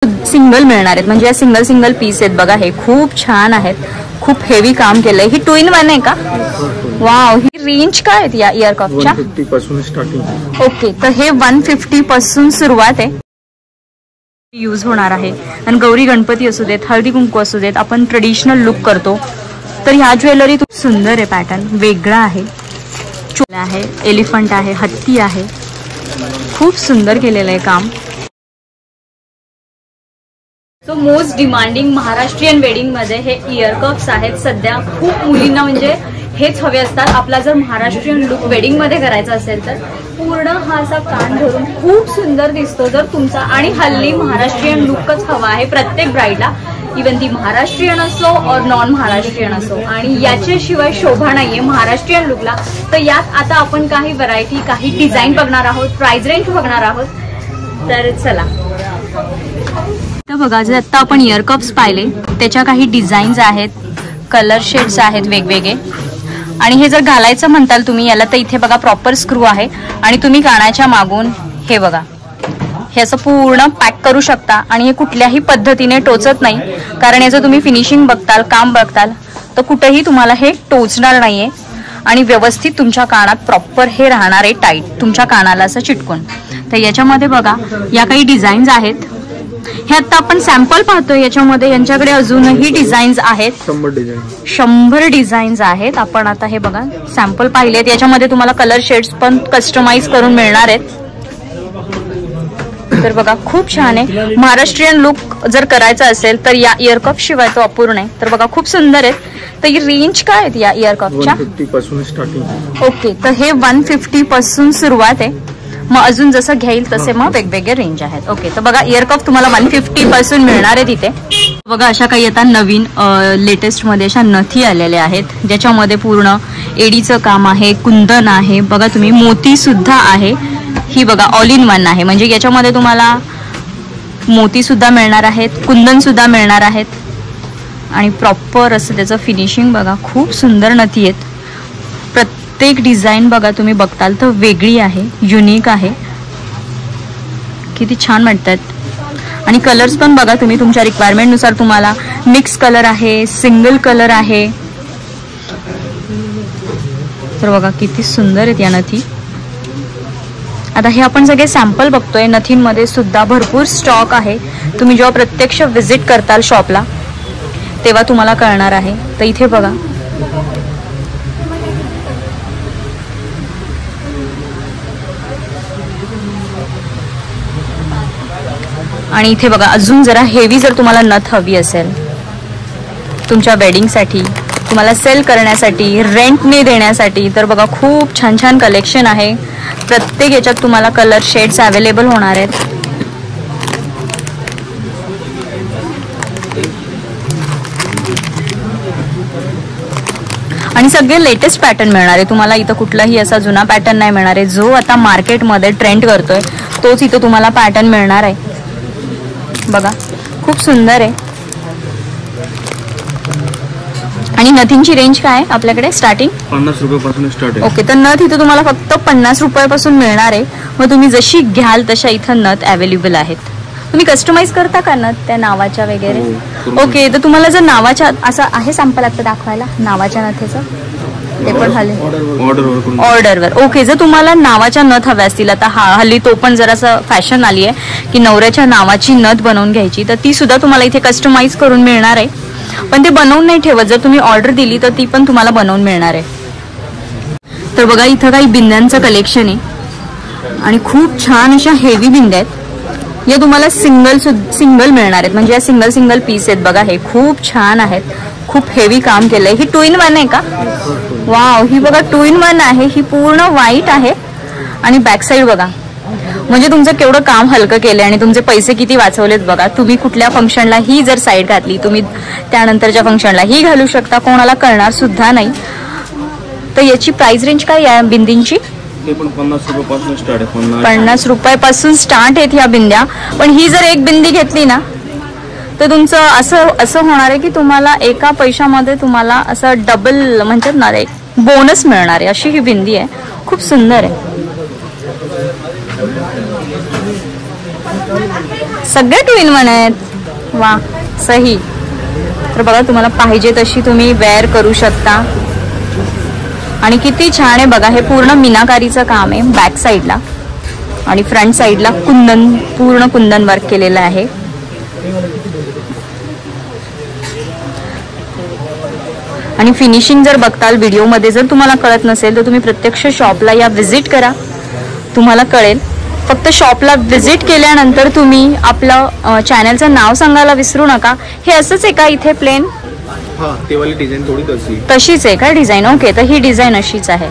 Single मिळणार आहेत, म्हणजे या सिंगल सिंगल पीस आहेत बघा. हे खूप छान आहेत, खूप हेवी काम केलंय. ही 2 in 1 आहे का? वाव. ही रेंज काय आहे या इयर कपच्या? 150 पासून स्टार्टिंग. ओके, तर हे 150 पासून सुरुवात आहे. यूज होणार आहे. आणि गौरी गणपती असू देत, हळदी कुंकू असू देत, आपण ट्रेडिशनल लुक करतो. तर ह्या ज्वेलरी खूप सुंदर आहे. पॅटर्न वेगळा आहे. चोला आहे, एलिफंट आहे, हत्ती आहे. खूप सुंदर केलेलं आहे काम. So most demanding Maharashtrian wedding मध्ये हे इयर कप्स आहेत. सध्या खूप मुलींना म्हणजे हेच हवे असतात. आपला जर महाराष्ट्रीयन लुक वेडिंग मध्ये करायचा असेल तर पूर्ण हा असा कान धरून खूप सुंदर दिसतो जर तुमचा. आणि हल्ली महाराष्ट्रीयन लुकच हवा आहे प्रत्येक ब्राईडला, इवन ती महाराष्ट्रीयन असो और नॉन महाराष्ट्रीयन असो. आणि याच्याशिवाय शोभा नाहीये महाराष्ट्रीयन लुकला. तर यात आता आपण काही व्हरायटी, काही डिझाईन बघणार आहोत, प्राइस रेंज बघणार आहोत. तर चला. तर बघा, जे आता आपण इयर कप्स पाहिले त्याच्या काही डिझाईन्स आहेत, कलर शेड्स आहेत वेगवेगळे. आणि हे जर घालायचं म्हणताल तुम्ही याला, तर इथे बघा प्रॉपर स्क्रू आहे. आणि तुम्ही कानाच्या मागून हे बघा, हे असं पूर्ण पॅक करू शकता. आणि हे कुठल्याही पद्धतीने टोचत नाही, कारण याचं तुम्ही फिनिशिंग बघताल, काम बघताल तर कुठेही तुम्हाला हे टोचणार नाहीये. आणि व्यवस्थित तुमच्या कानात प्रॉपर हे राहणार आहे टाईट, तुमच्या कानाला असं चिटकून. तर याच्यामध्ये बघा या काही डिझाईन्स आहेत. हे आता आपण सॅम्पल पाहतोय. याच्यामध्ये यांच्याकडे अजूनही डिझाईन्स आहेत, 100 डिझाईन्स आहेत. आपण आता हे बघा सॅम्पल पाहिलेत. याच्यामध्ये तुम्हाला कलर शेड्स पण कस्टमाइज करून मिळणार आहेत. तर बघा खूप छान आहे. महाराष्ट्रीयन लुक जर करायचा असेल तर या इयर कप शिवाय तो अपूर्ण आहे. तर बघा खूप सुंदर आहेत. तर ही रेंज काय आहे या इयर कपच्या? 150 पासून स्टार्टिंग. ओके, तर हे 150 पासून सुरुवात आहे. मग अजून जसं घेईल तसे मग वेगवेगळे रेंज आहेत. ओके, तर बघा इयर कप तुम्हाला 150 पासून मिळणार आहे तिथे. बघा अशा काही आता नवीन लेटेस्ट मध्ये अशा नथी आलेल्या आहेत, ज्याच्यामध्ये पूर्ण एडीचं काम आहे, कुंदन आहे. बघा तुम्ही मोती सुद्धा आहे. ही बघा ऑल इन वन आहे, म्हणजे याच्यामध्ये तुम्हाला मोती सुद्धा मिळणार आहेत, कुंदन सुद्धा मिळणार आहेत. आणि प्रॉपर असं त्याचं फिनिशिंग बघा, खूप सुंदर नथी आहेत. प्रत्येक डिझाईन बघा तुम्ही बघताल तर वेगळी आहे, युनिक आहे. किती छान वाटतात. आणि कलर्स पण बघा तुम्ही तुमच्या रिक्वायरमेंट नुसार, तुम्हाला मिक्स कलर आहे, सिंगल कलर आहे. तर बघा किती सुंदर आहेत या नथी. आता हे आपण सगळे सॅम्पल बघतोय. नथींमध्ये सुद्धा भरपूर स्टॉक आहे. तुम्ही जेव्हा प्रत्यक्ष व्हिजिट करताल शॉपला तेव्हा तुम्हाला कळणार आहे. तर इथे बघा आणि इथे बघा अजून जरा हेवी जर तुम्हाला नथ हवी असेल तुमच्या वेडिंगसाठी, तुम्हाला सेल करण्यासाठी, रेंटने देण्यासाठी, तर बघा खूप छान छान कलेक्शन आहे. प्रत्येक याच्यात तुम्हाला कलर शेड्स अवेलेबल होणार आहेत. आणि सगळे लेटेस्ट पॅटर्न मिळणार आहे तुम्हाला. इथं कुठलाही असा जुना पॅटर्न नाही मिळणार आहे. जो आता मार्केटमध्ये ट्रेंड करतोय तोच इथं तुम्हाला पॅटर्न मिळणार आहे. बघा खूप सुंदर आहे. आणि नथींची रेंज काय आहे आपल्याकडे? स्टार्टिंग 50 रुपयापासून स्टार्ट आहे. ओके, तर नथ इथं तुम्हाला फक्त 50 रुपयापासून मिळणार आहे. मग तुम्ही जशी घ्याल तशा इथं नथ अवेलेबल आहेत. तुम्ही कस्टमाइज करता का नथ त्या नावाच्या वगैरे? ओके, तर तुम्हाला जर नावाच्या असं आहे सॅम्पल आता दाखवायला नावाच्या नथीचं, ते पण हल्ली ऑर्डरवर. ओके, जर तुम्हाला नावाच्या नथ हव्या असतील, आता हल्ली तो पण जरासं फॅशन आली आहे की नवऱ्याच्या नावाची नथ बनवून घ्यायची, तर ती सुद्धा तुम्हाला इथे कस्टमाइज करून मिळणार आहे. पण ते बनवून नाही ठेवत, जर तुम्ही ऑर्डर दिली तर ती पण तुम्हाला बनवून मिळणार आहे. तर बघा इथं काही बिंद्यांचं कलेक्शन आहे आणि खूप छान अशा हेवी बिंद्या आहेत. या तुम्हाला सिंगल मिळणार आहेत, म्हणजे या सिंगल पीस आहेत. बघा हे खूप छान आहेत, खूप हेवी काम केलंय. ही 2 in 1 आहे का? वाव, ही बघा 2 in 1 आहे. ही पूर्ण व्हाईट आहे आणि बॅक साईड बघा, म्हणजे तुमचं केवढं काम हलकं केलंय आणि तुमचे पैसे किती वाचवलेत बघा. तुम्ही कुठल्या फंक्शनला ही जर साईड घातली, तुम्ही त्यानंतरच्या फंक्शनला ही घालू शकता, कोणाला कळणार सुद्धा नाही. तर याची प्राइस रेंज काय या बिंदींची? 50 रुपयापासून स्टार्ट आहे. 50 रुपयापासून स्टार्ट आहेत ह्या बिंद्या. पण ही जर एक बिंदी घेतली ना तर तुमचं असं होणार आहे की तुम्हाला एका पैशामध्ये तुम्हाला असं डबल म्हणतात ना, एक बोनस मिळणार आहे. अशी ही बिंदी आहे, खूप सुंदर आहे. सगळे 2-in-1 आहेत. वा सही. तर बघा तुम्हाला पाहिजे तशी तुम्ही वेअर करू शकता. आणि किती छान आहे बघा. हे पूर्ण मीनाकारीचं काम आहे बॅक साईडला आणि फ्रंट साईडला पूर्ण कुंदन वर्क केलेलं आहे. आणि फिनिशिंग जर बघताल व्हिडिओमध्ये, जर तुम्हाला कळत नसेल तर तुम्ही प्रत्यक्ष शॉपला या व्हिजिट करा, तुम्हाला कळेल. फक्त शॉपला व्हिजिट केल्यानंतर तुम्ही आपलं चॅनलचं नाव सांगायला विसरू नका. हे असंच आहे का इथे प्लेन? हां, ते वाली डिझाइन थोडी तशीच आहे का डिझाइन? ओके, तर ही डिझाइन अशीच आहे.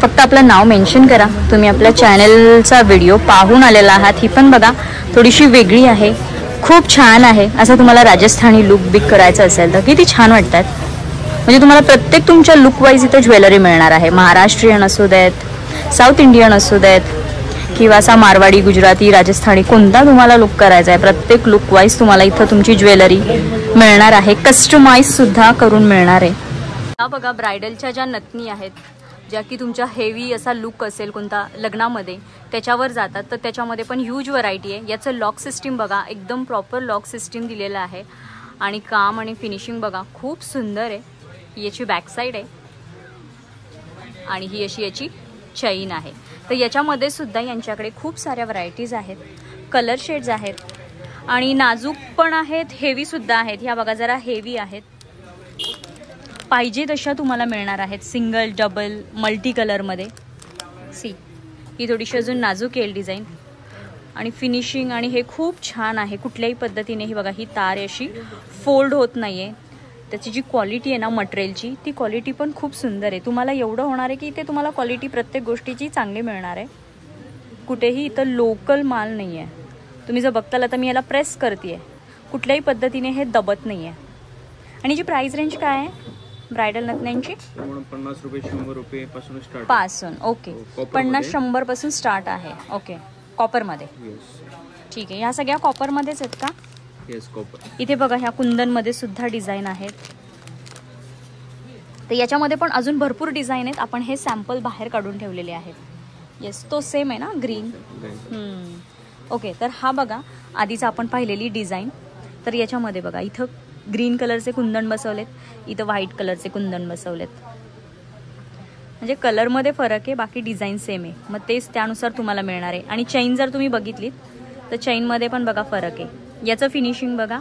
फक्त आपलं नाव मेन्शन करा. तुम्ही आपल्या चॅनलचा व्हिडिओ पाहून आलेला आहात. ही पण बघा थोडीशी वेगळी आहे, खूप छान आहे. असं तुम्हाला राजस्थानी लुक बिक करायचं असेल तर किती छान वाटतात. म्हणजे तुम्हाला प्रत्येक तुमच्या लुक वाईज इथं ज्वेलरी मिळणार आहे. महाराष्ट्रीयन असू देत, साऊथ इंडियन असू देत, किंवा असा मारवाडी, गुजराती, राजस्थानी, कोणता तुम्हाला लुक करायचा आहे प्रत्येक लुक वाईज तुम्हाला इथं तुमची ज्वेलरी मिळणार आहे. कस्टमाइज सुद्धा करून मिळणार आहे. हा बघा ब्रायडलच्या ज्या नथनी आहेत, ज्या की तुमच्या हेवी असा लुक असेल कोणता लग्नामध्ये त्याच्यावर जातात, तर त्याच्यामध्ये पण ह्यूज व्हरायटी आहे. याचं लॉक सिस्टीम बघा, एकदम प्रॉपर लॉक सिस्टीम दिलेलं आहे. आणि काम आणि फिनिशिंग बघा खूप सुंदर आहे. याची बॅक साईड आहे आणि ही अशी याची चैन आहे. तर याच्यामध्ये सुद्धा यांच्याकडे खूप साऱ्या व्हरायटीज आहेत, कलर शेड्स आहेत आणि नाजूक पण आहेत, हेवी सुद्धा आहेत. ह्या बघा जरा हेवी आहेत, पाहिजे तशा तुम्हाला मिळणार आहेत. सिंगल, डबल, मल्टी कलरमध्ये. सी ही थोडीशी अजून नाजूक येईल डिझाईन आणि फिनिशिंग आणि हे खूप छान आहे. कुठल्याही पद्धतीने ही बघा ही तार अशी फोल्ड होत नाही आहे. त्याची जी क्वालिटी आहे ना मटेरियलची, ती क्वालिटी पण खूप सुंदर आहे. तुम्हाला एवढं होणार आहे की इथे तुम्हाला क्वालिटी प्रत्येक गोष्टीची चांगली मिळणार आहे. कुठेही इथं लोकल माल नाही आहे. तुम्ही जर बघताल तर मी याला प्रेस करते आहे, कुठल्याही पद्धतीने हे दबत नाही आहे. आणि जी प्राइस रेंज काय आहे ब्रायडल नथण्यांची? 50 रुपये 100 रुपये पासून स्टार्ट पासून. ओके, 50-100 पासून स्टार्ट आहे. ओके, कॉपरमध्ये. ठीक आहे, ह्या सगळ्या कॉपरमध्येच आहेत का? Yes, copper. इथे बघा ह्या कुंदनमध्ये सुद्धा डिझाईन आहेत. तर याच्यामध्ये पण अजून भरपूर डिझाईन आहेत. आपण हे सॅम्पल बाहेर काढून ठेवलेले आहेत. येस, तो सेम आहे ना ग्रीन? ओके, तर हा बघा आधीचा आपण पाहिलेली डिझाईन. तर याच्यामध्ये बघा इथं ग्रीन कलरचे कुंदन बसवलेत, इथं व्हाईट कलरचे कुंदन बसवलेत. म्हणजे कलरमध्ये फरक आहे, बाकी डिझाईन सेम आहे. मग तेच त्यानुसार तुम्हाला मिळणार आहे. आणि चैन जर तुम्ही बघितलीत तर चैनमध्ये पण बघा फरक आहे. याचं फिनिशिंग बघा,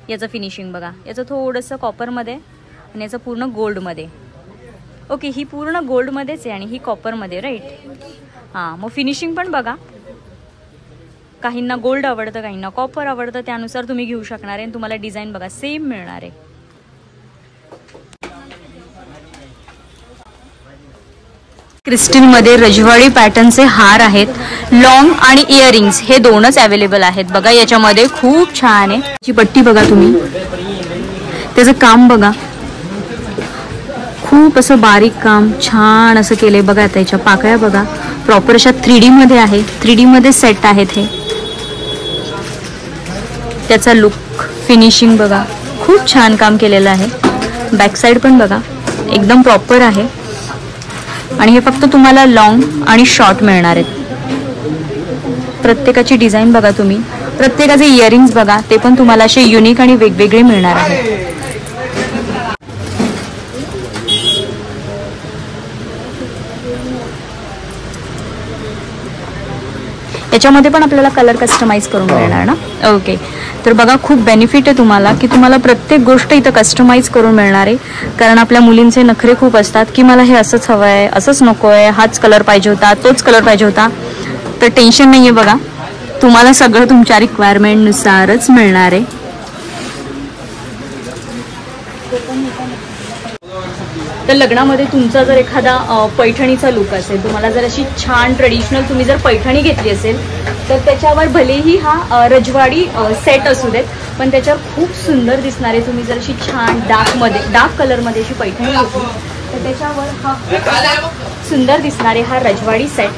याचं फिनिशिंग बघा. याचं थोडंसं कॉपरमध्ये आणि याचं पूर्ण गोल्डमध्ये. ओके, ही पूर्ण गोल्डमध्येच आहे आणि ही कॉपरमध्ये, राईट? हां, मग फिनिशिंग पण बघा. काहींना गोल्ड आवडतं, काहींना कॉपर आवडतं, त्यानुसार तुम्ही घेऊ शकणार आहे. आणि तुम्हाला डिझाईन बघा सेम मिळणार आहे. क्रिस्टलमध्ये रजवाडी पॅटर्नचे हार आहेत, लॉंग आणि इयरिंग्स हे दोनच अवेलेबल आहेत. बघा याच्यामध्ये खूप छान आहे. जी पट्टी बघा तुम्ही, त्याचं काम बघा, खूप असं बारीक काम छान असं केलंय बघा. त्याच्या पाकळ्या बघा प्रॉपर अशा 3D मध्ये आहे, 3D मध्ये सेट आहेत हे. त्याचा लुक, फिनिशिंग बघा, खूप छान काम केलेलं आहे. बॅक साईड पण बघा एकदम प्रॉपर आहे. आणि हे फक्त तुम्हाला लॉंग आणि शॉर्ट मिळणार आहेत. प्रत्येकाची डिझाईन बघा तुम्ही, प्रत्येकाचे इयरिंग्स बघा, ते पण तुम्हाला असे युनिक आणि वेगवेगळे मिळणार आहेत. याच्यामध्ये पण आपल्याला कलर कस्टमाइज करून मिळणार ना? ओके, तर बघा खूप बेनिफिट आहे तुम्हाला की तुम्हाला प्रत्येक गोष्ट इथं कस्टमाइज करून मिळणार आहे. कारण आपल्या मुलींचे नखरे खूप असतात की मला हे असंच हवं आहे, असंच नको आहे, हाच कलर पाहिजे होता, तोच कलर पाहिजे होता. तर टेन्शन नाही आहे बघा, तुम्हाला सगळं तुमच्या रिक्वायरमेंटनुसारच मिळणार आहे. तर लग्नामध्ये तुमचा जर एखादा पैठणीचा लुक असेल, तुम्हाला जर अशी छान ट्रेडिशनल तुम्ही जर पैठणी घेतली असेल तर त्याच्यावर भलेही हा रजवाडी सेट असू देत, पण त्याच्यावर खूप सुंदर दिसणार आहे. तुम्ही जर अशी छान डार्क कलरमध्ये अशी पैठणी घेतली तर त्याच्यावर हा खूप सुंदर दिसणार आहे हा रजवाडी सेट.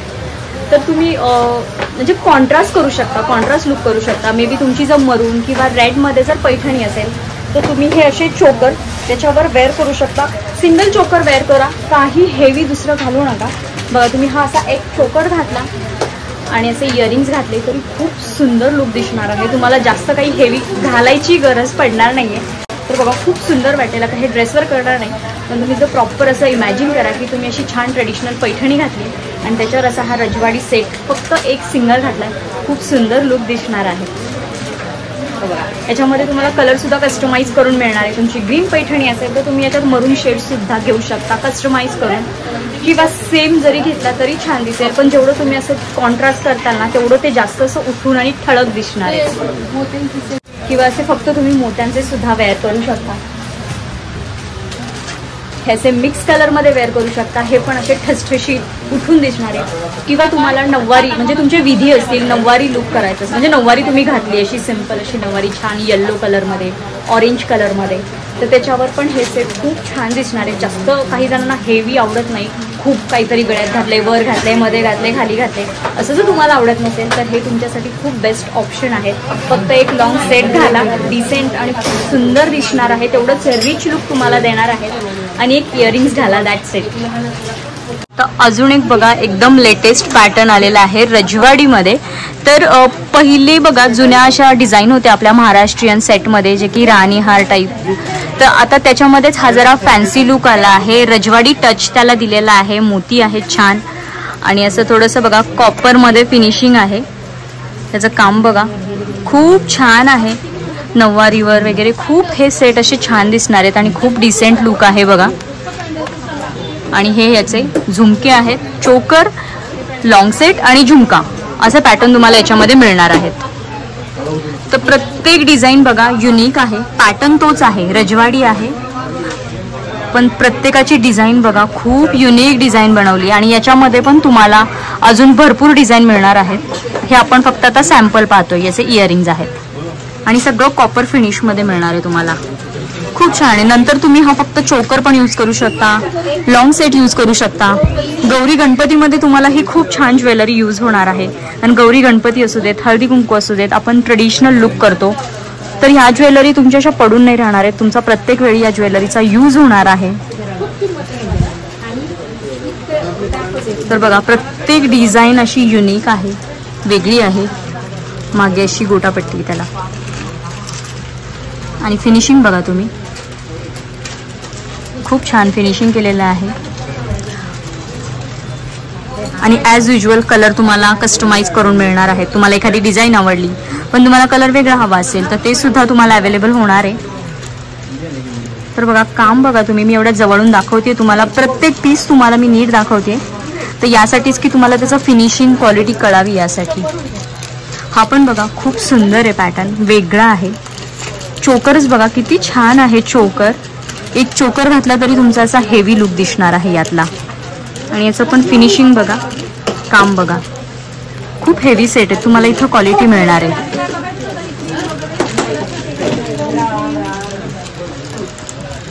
तर तुम्ही म्हणजे कॉन्ट्रास्ट करू शकता, कॉन्ट्रास्ट लुक करू शकता. मे बी तुमची जर मरून किंवा रेडमध्ये जर पैठणी असेल तर तुम्ही हे असे चोकर त्याच्यावर वेअर करू शकता. सिंगल चोकर वेअर करा, काही हेवी दुसरं घालू नका. बघा तुम्ही हा असा एक चोकर घातला आणि असे इयरिंग्स घातले तरी खूप सुंदर लुक दिसणार आहे. तुम्हाला जास्त काही हेवी घालायची गरज पडणार नाहीये. तर बघा खूप सुंदर वाटेल. आता हे ड्रेसवर करणार नाही, पण तुम्ही जर प्रॉपर असं इमॅजिन करा की तुम्ही अशी छान ट्रेडिशनल पैठणी घातली आणि त्याच्यावर असा हा रजवाडी सेट फक्त एक सिंगल घातला, खूप सुंदर लुक दिसणार आहे. बघा याच्यामध्ये तुम्हाला कलरसुद्धा कस्टमाइज करून मिळणार आहे. तुमची ग्रीन पैठणी असेल तर तुम्ही याच्यात मरून शेडसुद्धा घेऊ शकता कस्टमाइज करून, किंवा सेम जरी घेतला तरी छान दिसेल. पण जेवढं तुम्ही असं कॉन्ट्रास्ट करताल ना तेवढं ते जास्त असं उठून आणि ठळक दिसणार आहे. किंवा असे फक्त तुम्ही मोत्यांचे सुद्धा वेअर करू शकता. ह्याचे मिक्स कलरमध्ये वेअर करू शकता. हे पण असे ठसठशीत उठून दिसणारे. किंवा तुम्हाला नऊवारी म्हणजे तुमचे विधी असतील, नऊवारी लुक करायचं म्हणजे नऊवारी तुम्ही घातली अशी सिंपल अशी नऊवारी छान येल्लो कलरमध्ये, ऑरेंज कलरमध्ये, तर त्याच्यावर पण हे सेट खूप छान दिसणार आहे. जास्त काही जणांना हेवी आवडत नाही, खूप काहीतरी गळ्यात घातले, वर घातले, मध्ये घातले, खाली घातले, असं जर तुम्हाला आवडत नसेल तर हे तुमच्यासाठी खूप बेस्ट ऑप्शन आहे. फक्त एक लॉंग सेट घाला, डिसेंट आणि सुंदर दिसणार आहे. तेवढंच रिच लुक तुम्हाला देणार आहे. आणि एक इयरिंग्स घाला, दॅट सेट. तर अजून एक बघा एकदम लेटेस्ट पॅटर्न आलेला आहे रजवाडीमध्ये. तर पहिले बघा जुन्या अशा डिझाईन होत्या आपल्या महाराष्ट्रीयन सेटमध्ये, जे की राणी हार टाईप. तर आता त्याच्यामध्येच हा जरा फॅन्सी लुक आला आहे. रजवाडी टच त्याला दिलेला आहे. मोती आहेत छान आणि असं थोडंसं बघा कॉपरमध्ये फिनिशिंग आहे. त्याचं काम बघा खूप छान आहे. नऊवारीवर वगैरे खूप हे सेट असे छान दिसणार आहेत आणि खूप डिसेंट लुक आहे बघा. आणि हे याचे झुमके आहेत. चोकर, लॉंग सेट आणि झुमका असं पॅटर्न तुम्हाला याच्यामध्ये मिळणार आहेत. तर प्रत्येक डिझाईन बघा युनिक आहे. पॅटर्न तोच आहे, रजवाडी आहे, पण प्रत्येकाची डिझाईन बघा खूप युनिक डिझाईन बनवली. आणि याच्यामध्ये पण तुम्हाला अजून भरपूर डिझाईन मिळणार आहेत. हे आपण फक्त आता सॅम्पल पाहतोय. याचे इयरिंग्ज आहेत आणि सगळं कॉपर फिनिशमध्ये मिळणार आहे तुम्हाला. खूप छान आहे. नंतर तुम्ही हा फक्त चोकर पण यूज करू शकता, लॉंग सेट यूज करू शकता. गौरी गणपतीमध्ये तुम्हाला ही खूप छान ज्वेलरी यूज होणार आहे. आणि गौरी गणपती असू देत, हळदी कुंकू असू देत, आपण ट्रेडिशनल लुक करतो, तर ह्या ज्वेलरी तुमच्याशा पडून नाही राहणार आहेत. तुमचा प्रत्येक वेळी या ज्वेलरीचा यूज होणार आहे. तर बघा प्रत्येक डिझाईन अशी युनिक आहे, वेगळी आहे. मागे अशी गोटापट्टी त्याला आणि फिनिशिंग बघा तुम्ही, खूप छान फिनिशिंग केलेलं आहे. आणि ॲज युजल कलर तुम्हाला कस्टमाइज करून मिळणार आहे. तुम्हाला एखादी डिझाईन आवडली पण तुम्हाला कलर वेगळा हवा असेल तर ते सुद्धा तुम्हाला अवेलेबल होणार आहे. तर बघा काम बघा तुम्ही, मी एवढ्या जवळून दाखवते तुम्हाला. प्रत्येक पीस तुम्हाला मी नीट दाखवते, तर यासाठीच की तुम्हाला त्याचं फिनिशिंग क्वालिटी कळावी यासाठी. हा पण बघा खूप सुंदर आहे पॅटर्न, वेगळा आहे. चोकरच बघा किती छान आहे. चोकर, एक चोकर घातला तरी तुमचा असा हेवी लुक दिसणार आहे यातला. आणि याचं पण फिनिशिंग बघा, काम बघा, खूप हेवी सेट आहे. तुम्हाला इथं क्वालिटी मिळणार आहे.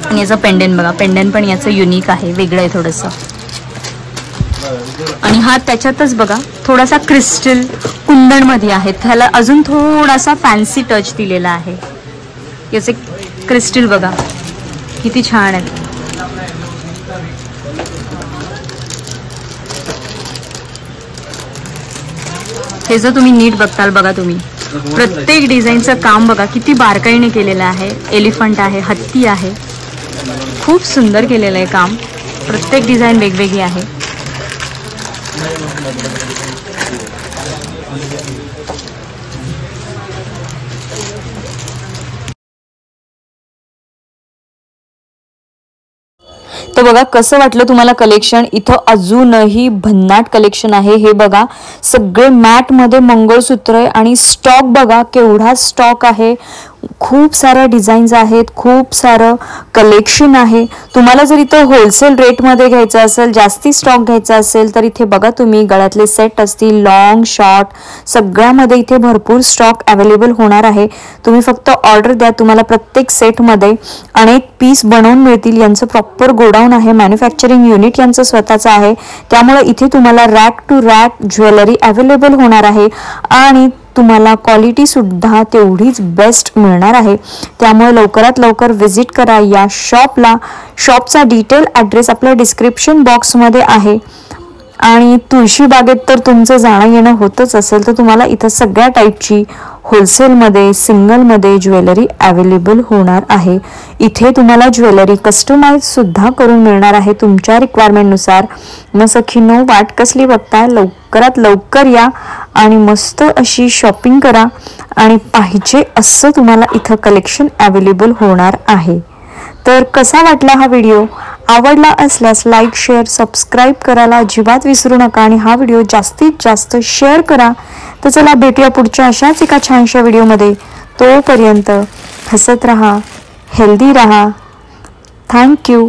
आणि याचं पेंडेंट बघा, पेंडेंट पण याचं युनिक आहे, वेगळं आहे थोडंसं. आणि हा त्याच्यातच बघा थोडासा क्रिस्टल कुंदनमध्ये आहे, त्याला अजून थोडासा फॅन्सी टच दिलेला आहे. याचे क्रिस्टल बघा किती छान आहे. हे जर तुम्ही नीट बघताल बघा तुम्ही, प्रत्येक डिझाईनचं काम बघा किती बारकाईने केलेलं आहे. एलिफंट आहे, हत्ती आहे, खूप सुंदर केलेलं आहे काम. प्रत्येक डिझाईन वेगवेगळी आहे. तर बघा कसं वाटलं तुम्हाला कलेक्शन. इथं अजूनही भन्नाट कलेक्शन आहे. हे बघा सगळे मॅट मध्ये मंगळसूत्र आहे आणि स्टॉक बघा केवढा स्टॉक आहे. खूप साऱ्या डिझाईन्स आहेत, खूप सारं कलेक्शन आहे. तुम्हाला जर इथं होलसेल रेटमध्ये घ्यायचं असेल, जास्ती स्टॉक घ्यायचा असेल तर इथे बघा तुम्ही गळ्यातले सेट असतील, लॉंग शॉर्ट सगळ्यामध्ये इथे भरपूर स्टॉक अवेलेबल होणार आहे. तुम्ही फक्त ऑर्डर द्या, तुम्हाला प्रत्येक सेटमध्ये अनेक पीस बनवून मिळतील. यांचं प्रॉपर गोडाऊन आहे, मॅन्युफॅक्चरिंग युनिट यांचं स्वतःचं आहे. त्यामुळे इथे तुम्हाला rack to rack jewellery available होणार आहे आणि तुम्हाला क्वालिटी सुद्धा तेवढीच बेस्ट मिळणार आहे. त्यामुळे लवकरात लवकर व्हिजिट करा या शॉपला. शॉपचा डिटेल ॲड्रेस आपल्या डिस्क्रिप्शन बॉक्समध्ये आहे आणि तुळशी बागेत तर तुमचं जाणं येणं होतच असेल तर तुम्हाला इथं सगळ्या टाईपची होलसेलमध्ये सिंगलमध्ये ज्वेलरी अवेलेबल होणार आहे. इथे तुम्हाला ज्वेलरी कस्टमाइज सुद्धा करून मिळणार आहे तुमच्या रिक्वायरमेंटनुसार. मग सखींनो, वाट कसली बघताय? लवकरात लवकर या आणि मस्त अशी शॉपिंग करा आणि पाहिजे असं तुम्हाला इथं कलेक्शन अवेलेबल होणार आहे. तर कसा वाटला हा व्हिडिओ? आवडला असल्यास लाईक शेअर सबस्क्राईब करायला अजिबात विसरू नका आणि हा व्हिडिओ जास्तीत जास्त शेअर करा. तर चला भेटूया पुढच्या अशाच एका छानशा व्हिडिओमध्ये. तोपर्यंत हसत राहा, हेल्दी राहा. थँक्यू.